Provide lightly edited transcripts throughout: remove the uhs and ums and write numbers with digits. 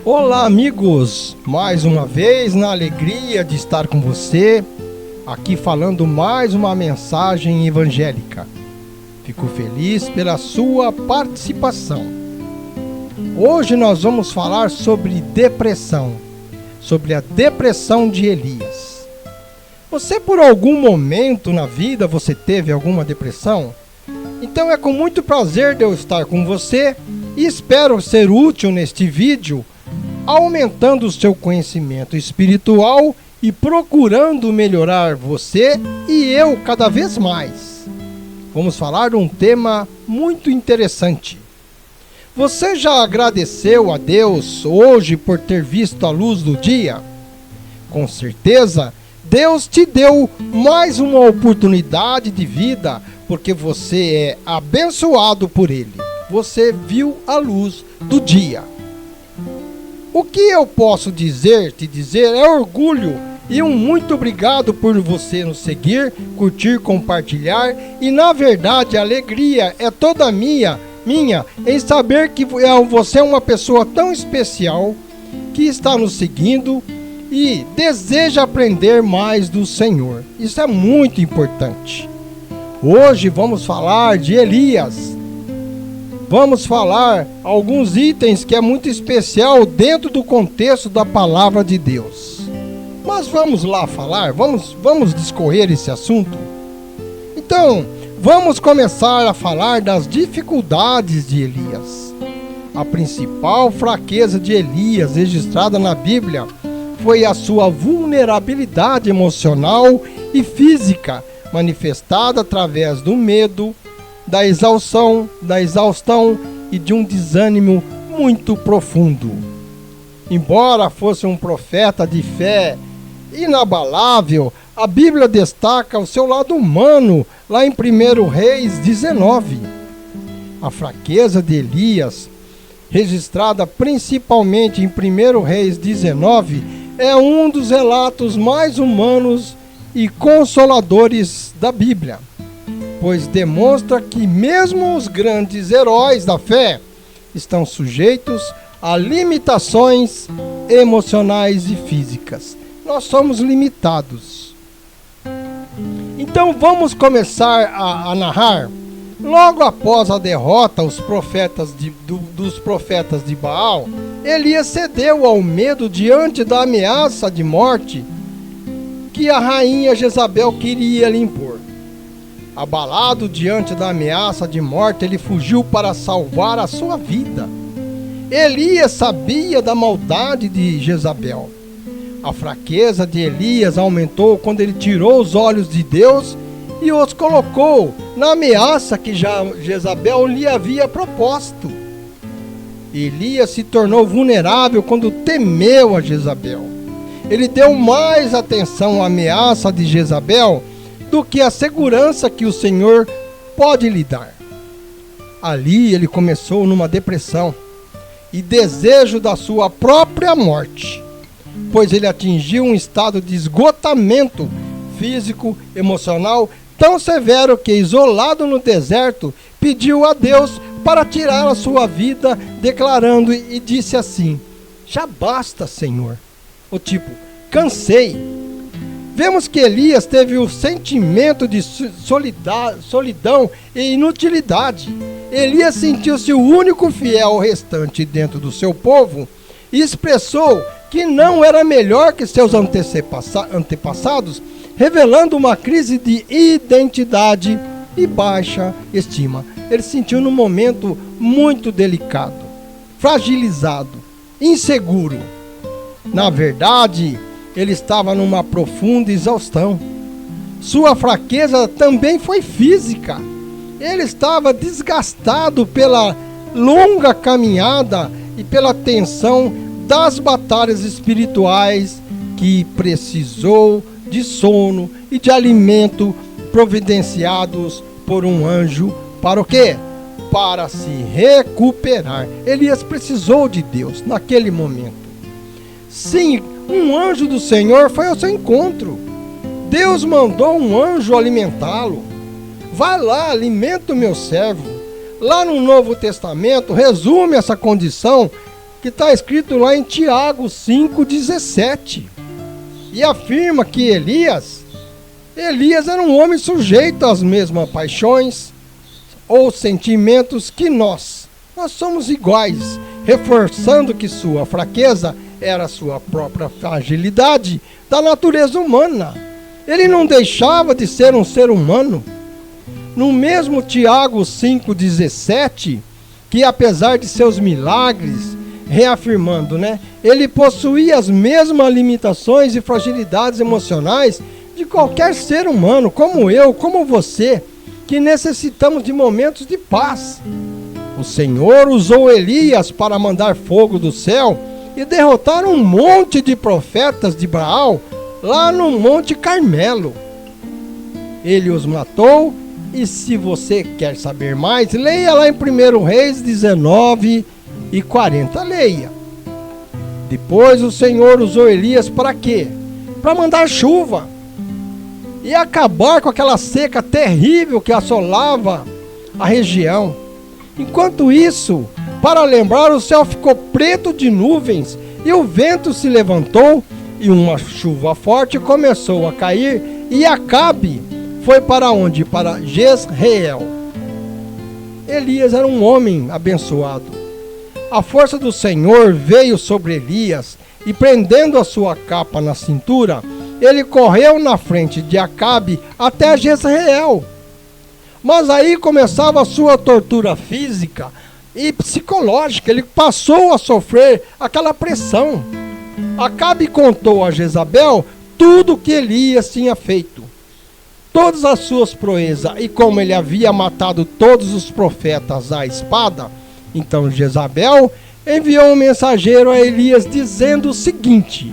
Olá, amigos! Mais uma vez, na alegria de estar com você, aqui falando mais uma mensagem evangélica. Fico feliz pela sua participação. Hoje nós vamos falar sobre depressão, sobre a depressão de Elias. Você, por algum momento na vida, você teve alguma depressão? Então é com muito prazer de eu estar com você e espero ser útil neste vídeo, aumentando o seu conhecimento espiritual e procurando melhorar você e eu cada vez mais. Vamos falar de um tema muito interessante. Você já agradeceu a Deus hoje por ter visto a luz do dia? Com certeza, Deus te deu mais uma oportunidade de vida, porque você é abençoado por Ele. Você viu a luz do dia. O que eu posso te dizer é orgulho e um muito obrigado por você nos seguir, curtir, compartilhar e na verdade a alegria é toda minha em saber que você é uma pessoa tão especial que está nos seguindo e deseja aprender mais do Senhor. Isso é muito importante. Hoje vamos falar de Elias. Vamos falar alguns itens que é muito especial dentro do contexto da palavra de Deus. Mas vamos lá falar, vamos discorrer esse assunto. Então, vamos começar a falar das dificuldades de Elias. A principal fraqueza de Elias registrada na Bíblia foi a sua vulnerabilidade emocional e física, manifestada através do medo, da exaustão e de um desânimo muito profundo. Embora fosse um profeta de fé inabalável, a Bíblia destaca o seu lado humano lá em 1 Reis 19. A fraqueza de Elias, registrada principalmente em 1 Reis 19, é um dos relatos mais humanos e consoladores da Bíblia, pois demonstra que mesmo os grandes heróis da fé estão sujeitos a limitações emocionais e físicas. Nós somos limitados. Então vamos começar a narrar. Logo após a derrota dos profetas de Baal, Elias cedeu ao medo diante da ameaça de morte que a rainha Jezabel queria lhe impor. Abalado diante da ameaça de morte, ele fugiu para salvar a sua vida. Elias sabia da maldade de Jezabel. A fraqueza de Elias aumentou quando ele tirou os olhos de Deus e os colocou na ameaça que Jezabel lhe havia proposto. Elias se tornou vulnerável quando temeu a Jezabel. Ele deu mais atenção à ameaça de Jezabel do que a segurança que o Senhor pode lhe dar. Ali ele começou numa depressão e desejo da sua própria morte, pois ele atingiu um estado de esgotamento físico, emocional, tão severo que, isolado no deserto, pediu a Deus para tirar a sua vida, declarando e disse assim: já basta, Senhor. O tipo, cansei. Vemos que Elias teve o sentimento de solidão e inutilidade. Elias sentiu-se o único fiel restante dentro do seu povo e expressou que não era melhor que seus antepassados, revelando uma crise de identidade e baixa estima. Ele se sentiu num momento muito delicado, fragilizado, inseguro. Na verdade, ele estava numa profunda exaustão. Sua fraqueza também foi física. Ele estava desgastado pela longa caminhada e pela tensão das batalhas espirituais, que precisou de sono e de alimento providenciados por um anjo. Para o quê? Para se recuperar. Elias precisou de Deus naquele momento. Sim, um anjo do Senhor foi ao seu encontro. Deus mandou um anjo alimentá-lo. Vai lá, alimenta o meu servo. Lá no Novo Testamento, resume essa condição que está escrito lá em Tiago 5,17. E afirma que Elias era um homem sujeito às mesmas paixões ou sentimentos que nós. Nós somos iguais, reforçando que sua fraqueza era sua própria fragilidade da natureza humana. Ele não deixava de ser um ser humano. No mesmo Tiago 5,17, que apesar de seus milagres, reafirmando, ele possuía as mesmas limitações e fragilidades emocionais de qualquer ser humano, como eu, como você, que necessitamos de momentos de paz. O Senhor usou Elias para mandar fogo do céu e derrotar um monte de profetas de Baal lá no Monte Carmelo. Ele os matou, e se você quer saber mais, leia lá em 1 Reis 19:40. Leia. Depois o Senhor usou Elias para quê? Para mandar chuva e acabar com aquela seca terrível que assolava a região. Enquanto isso, para lembrar, o céu ficou preto de nuvens e o vento se levantou e uma chuva forte começou a cair, e Acabe foi para onde? Para Jezreel. Elias era um homem abençoado. A força do Senhor veio sobre Elias e, prendendo a sua capa na cintura, ele correu na frente de Acabe até Jezreel. Mas aí começava a sua tortura física e psicológica. Ele passou a sofrer aquela pressão. Acabe contou a Jezabel tudo o que Elias tinha feito, todas as suas proezas, e como ele havia matado todos os profetas à espada. Então Jezabel enviou um mensageiro a Elias dizendo o seguinte: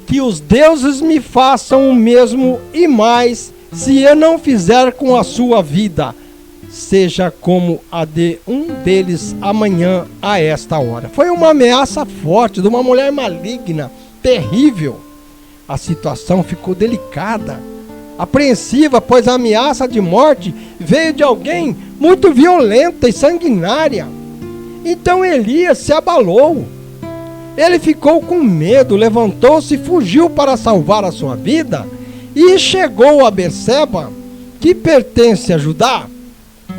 que os deuses me façam o mesmo e mais, se eu não fizer com a sua vida, seja como a de um deles amanhã a esta hora. Foi uma ameaça forte de uma mulher maligna, terrível. A situação ficou delicada, apreensiva, pois a ameaça de morte veio de alguém muito violenta e sanguinária. Então Elias se abalou. Ele ficou com medo, levantou-se e fugiu para salvar a sua vida, e chegou a Berseba, que pertence a Judá,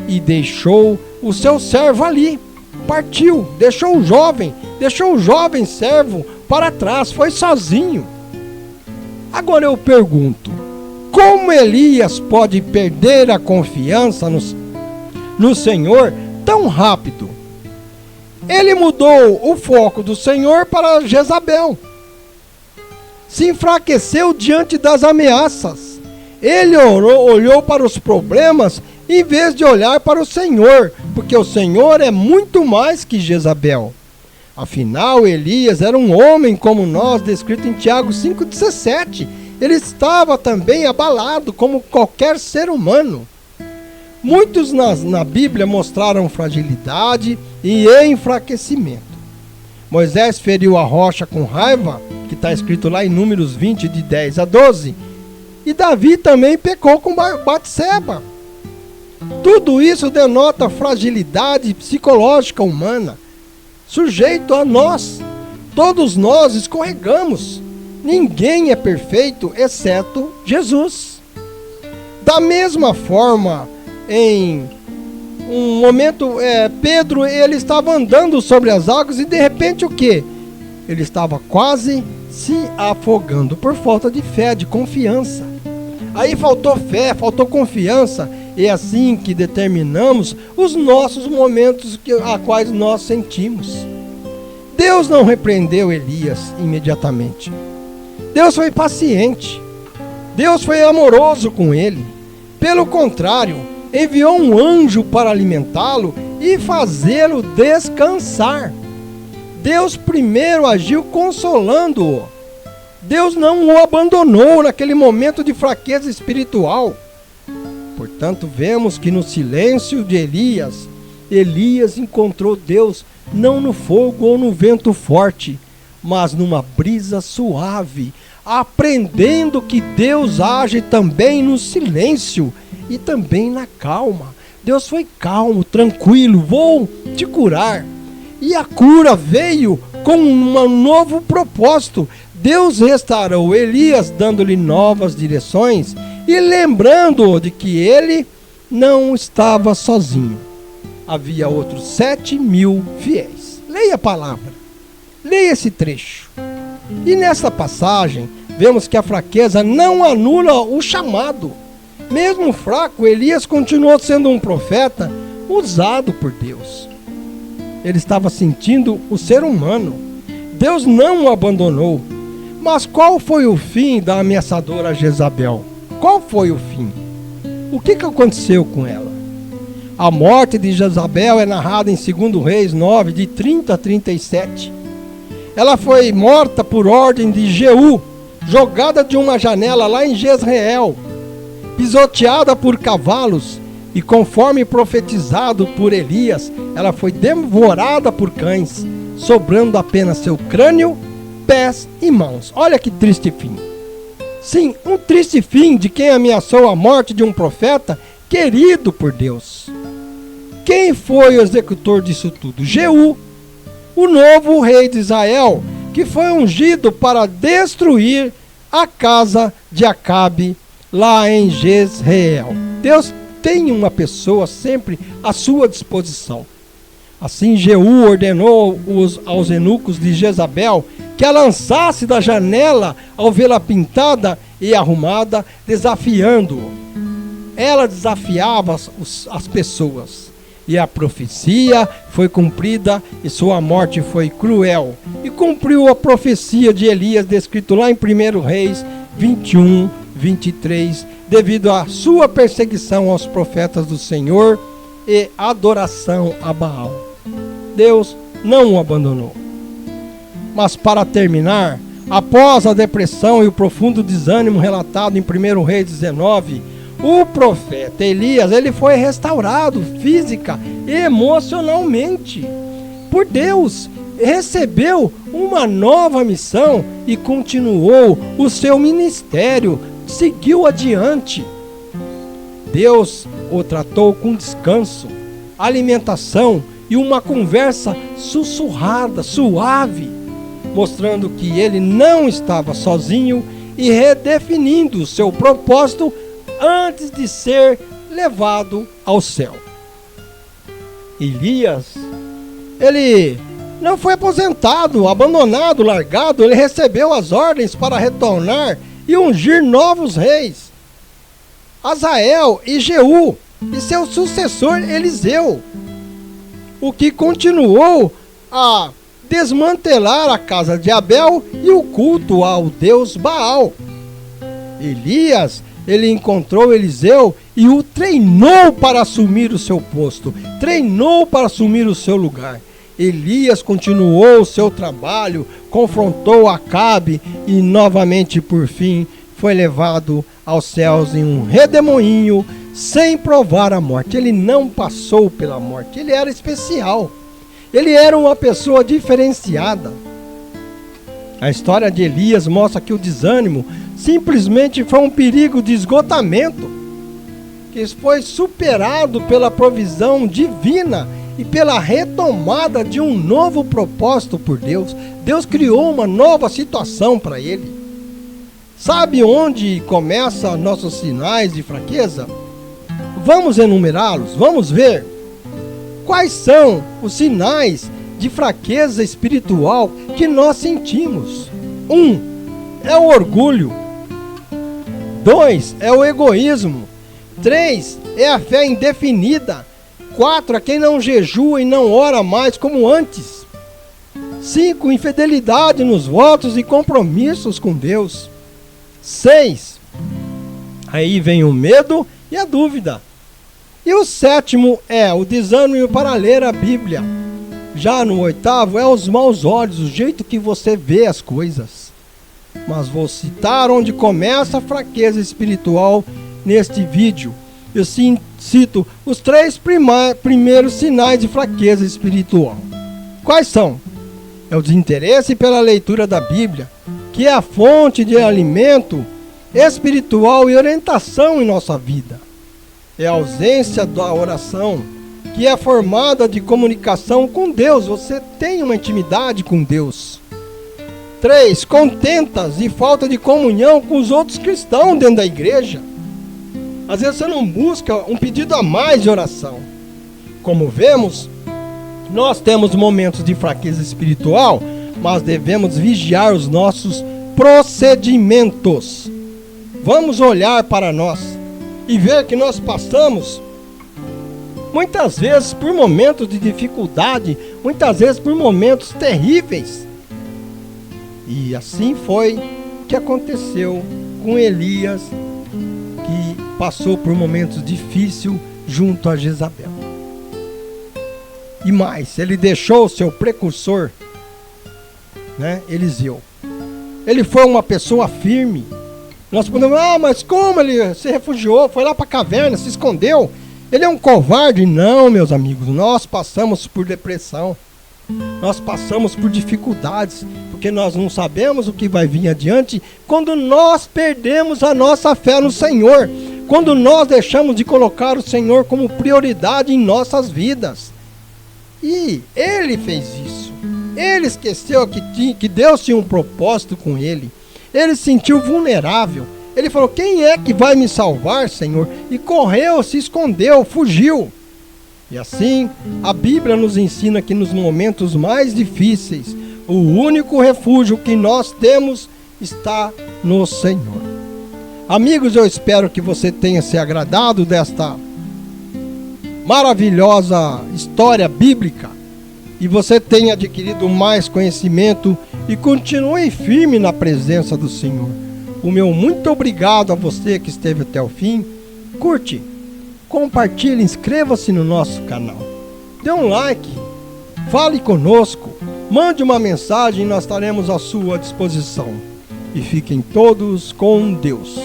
e deixou o seu servo ali. Partiu, deixou o jovem servo para trás, foi sozinho. Agora eu pergunto, como Elias pode perder a confiança no Senhor tão rápido? Ele mudou o foco do Senhor para Jezabel. Se enfraqueceu diante das ameaças. Ele olhou para os problemas em vez de olhar para o Senhor, porque o Senhor é muito mais que Jezabel. Afinal, Elias era um homem como nós, descrito em Tiago 5,17. Ele estava também abalado, como qualquer ser humano. Muitos na Bíblia mostraram fragilidade e enfraquecimento. Moisés feriu a rocha com raiva, que está escrito lá em Números 20, de 10 a 12. E Davi também pecou com Batseba. Tudo isso denota fragilidade psicológica humana, sujeito a nós. Todos nós escorregamos. Ninguém é perfeito, exceto Jesus. Da mesma forma, em um momento, Pedro, ele estava andando sobre as águas e de repente o quê? Ele estava quase se afogando por falta de fé, de confiança. Aí faltou fé, faltou confiança. E é assim que determinamos os nossos momentos a quais nós sentimos. Deus não repreendeu Elias imediatamente. Deus foi paciente. Deus foi amoroso com ele. Pelo contrário, enviou um anjo para alimentá-lo e fazê-lo descansar. Deus primeiro agiu consolando-o. Deus não o abandonou naquele momento de fraqueza espiritual. Portanto, vemos que no silêncio de Elias encontrou Deus não no fogo ou no vento forte, mas numa brisa suave, aprendendo que Deus age também no silêncio e também na calma. Deus foi calmo, tranquilo, vou te curar. E a cura veio com um novo propósito. Deus restaurou Elias, dando-lhe novas direções e lembrando-o de que ele não estava sozinho. Havia outros 7.000 fiéis. Leia a palavra. Leia esse trecho. E nessa passagem, vemos que a fraqueza não anula o chamado. Mesmo fraco, Elias continuou sendo um profeta usado por Deus. Ele estava sentindo o ser humano. Deus não o abandonou. Mas qual foi o fim da ameaçadora Jezabel? Qual foi o fim? O que aconteceu com ela? A morte de Jezabel é narrada em 2 Reis 9, de 30 a 37. Ela foi morta por ordem de Jeú, jogada de uma janela lá em Jezreel, pisoteada por cavalos, e conforme profetizado por Elias, ela foi devorada por cães, sobrando apenas seu crânio, pés e mãos. Olha que triste fim. Sim, um triste fim de quem ameaçou a morte de um profeta querido por Deus. Quem foi o executor disso tudo? Jeú, o novo rei de Israel, que foi ungido para destruir a casa de Acabe lá em Jezreel. Deus tem uma pessoa sempre à sua disposição. Assim Jeú ordenou aos eunucos de Jezabel que a lançasse da janela ao vê-la pintada e arrumada, desafiando-o. Ela desafiava as pessoas. E a profecia foi cumprida e sua morte foi cruel. E cumpriu a profecia de Elias, descrito lá em 1 Reis 21, 23, devido à sua perseguição aos profetas do Senhor e adoração a Baal. Deus não o abandonou. Mas para terminar, após a depressão e o profundo desânimo relatado em 1 Reis 19, o profeta Elias, ele foi restaurado física e emocionalmente por Deus, recebeu uma nova missão e continuou o seu ministério, seguiu adiante. Deus o tratou com descanso, alimentação e uma conversa sussurrada, suave, mostrando que ele não estava sozinho e redefinindo o seu propósito antes de ser levado ao céu. Elias, ele não foi aposentado, abandonado, largado. Ele recebeu as ordens para retornar e ungir novos reis, Azael e Jeú, e seu sucessor Eliseu, o que continuou a desmantelar a casa de Abel e o culto ao deus Baal. Elias, ele encontrou Eliseu e o treinou para assumir o seu posto, treinou para assumir o seu lugar. Elias continuou o seu trabalho, confrontou Acabe e novamente, por fim, foi levado aos céus em um redemoinho, sem provar a morte. Ele não passou pela morte, ele era especial. Ele era uma pessoa diferenciada. A história de Elias mostra que o desânimo simplesmente foi um perigo de esgotamento, que foi superado pela provisão divina e pela retomada de um novo propósito por Deus. Deus criou uma nova situação para ele. Sabe onde começam nossos sinais de fraqueza? Vamos enumerá-los, vamos ver quais são os sinais de fraqueza espiritual que nós sentimos. 1 é o orgulho. 2 é o egoísmo. 3 é a fé indefinida. 4 é quem não jejua e não ora mais como antes. 5, infidelidade nos votos e compromissos com Deus. 6, aí vem o medo e a dúvida. E o 7º é o desânimo para ler a Bíblia. Já no 8º é os maus olhos, o jeito que você vê as coisas. Mas vou citar onde começa a fraqueza espiritual neste vídeo. Eu cito os 3 primeiros sinais de fraqueza espiritual. Quais são? É o desinteresse pela leitura da Bíblia, que é a fonte de alimento espiritual e orientação em nossa vida. É a ausência da oração, que é formada de comunicação com Deus. Você tem uma intimidade com Deus. 3. Contentas e falta de comunhão com os outros cristãos dentro da igreja. Às vezes você não busca um pedido a mais de oração. Como vemos, nós temos momentos de fraqueza espiritual, mas devemos vigiar os nossos procedimentos. Vamos olhar para nós e ver que nós passamos muitas vezes por momentos de dificuldade, muitas vezes por momentos terríveis. E assim foi que aconteceu com Elias, que passou por momentos difíceis junto a Jezabel. E mais, ele deixou o seu precursor, Eliseu. Ele foi uma pessoa firme. Nós podemos, mas como ele se refugiou, foi lá para a caverna, se escondeu? Ele é um covarde? Não, meus amigos, nós passamos por depressão. Nós passamos por dificuldades, porque nós não sabemos o que vai vir adiante quando nós perdemos a nossa fé no Senhor, quando nós deixamos de colocar o Senhor como prioridade em nossas vidas. E ele fez isso. Ele esqueceu que Deus tinha um propósito com ele. Ele se sentiu vulnerável. Ele falou, quem é que vai me salvar, Senhor? E correu, se escondeu, fugiu. E assim, a Bíblia nos ensina que nos momentos mais difíceis, o único refúgio que nós temos está no Senhor. Amigos, eu espero que você tenha se agradado desta maravilhosa história bíblica e você tenha adquirido mais conhecimento e continue firme na presença do Senhor. O meu muito obrigado a você que esteve até o fim. Curte, compartilhe, inscreva-se no nosso canal. Dê um like, fale conosco, mande uma mensagem e nós estaremos à sua disposição. E fiquem todos com Deus.